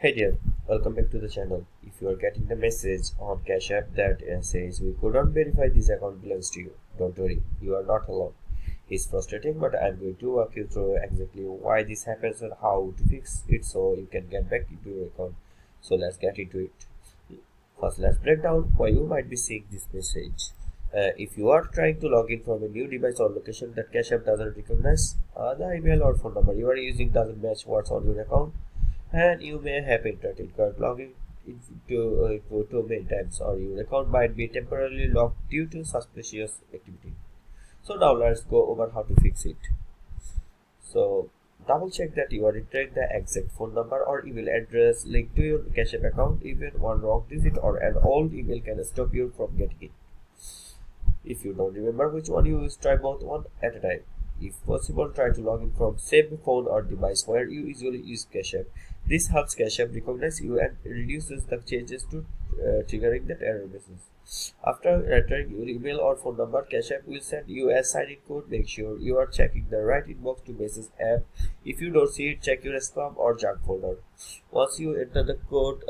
Hey there, welcome back to the channel. If you are getting the message on Cash App that says we could not verify this account belongs to you, don't worry, you are not alone. It's frustrating, but I'm going to walk you through exactly why this happens and how to fix it so you can get back into your account. So let's get into it. First, let's break down why you might be seeing this message. If you are trying to log in from a new device or location that Cash App doesn't recognize, the email or phone number you are using doesn't match what's on your account, and you may have internet card logging into too many times, or your account might be temporarily locked due to suspicious activity. So now let's go over how to fix it. So double check that you are entering the exact phone number or email address linked to your Cash App account. Even one wrong digit or an old email can stop you from getting it. If you don't remember which one you use, try both one at a time. If possible, try to log in from same phone or device where you usually use Cash App. This helps Cash App recognize you and reduces the chances to triggering that error message. After entering your email or phone number, Cash App will send you a sign-in code. Make sure you are checking the right inbox to message app. If you don't see it, check your spam or junk folder. Once you enter the code,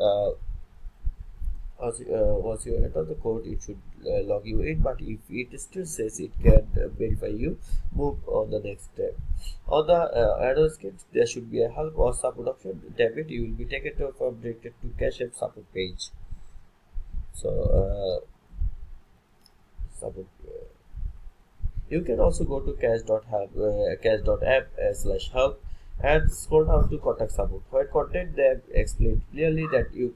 once you enter the code, it should log you in, but if it still says it can verify you, move on the next step. On the error screen, there should be a help or support option. Tap it, you will be taken to from directed to Cash App support page. So support you can also go to cash.app/help and scroll down to contact support. Where content they explain clearly that you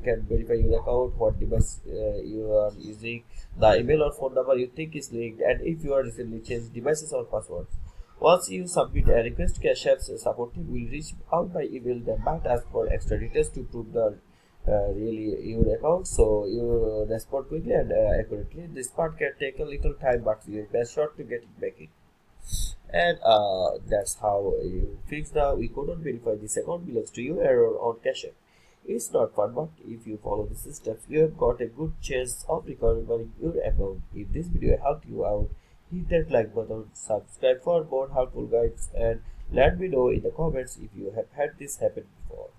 can verify your account, what device you are using, the email or phone number you think is linked, and if you are recently changed devices or passwords. Once you submit a request, Cash App's support team will reach out by email. They might ask for extra details to prove the really your account, so you respond quickly and accurately. This part can take a little time, but you best shot to get it back in. And that's how you fix the we couldn't verify this account belongs to you error on Cash App. It's not fun, but if you follow these steps, you have got a good chance of recovering your account. If this video helped you out, hit that like button, subscribe for more helpful guides, and let me know in the comments if you have had this happen before.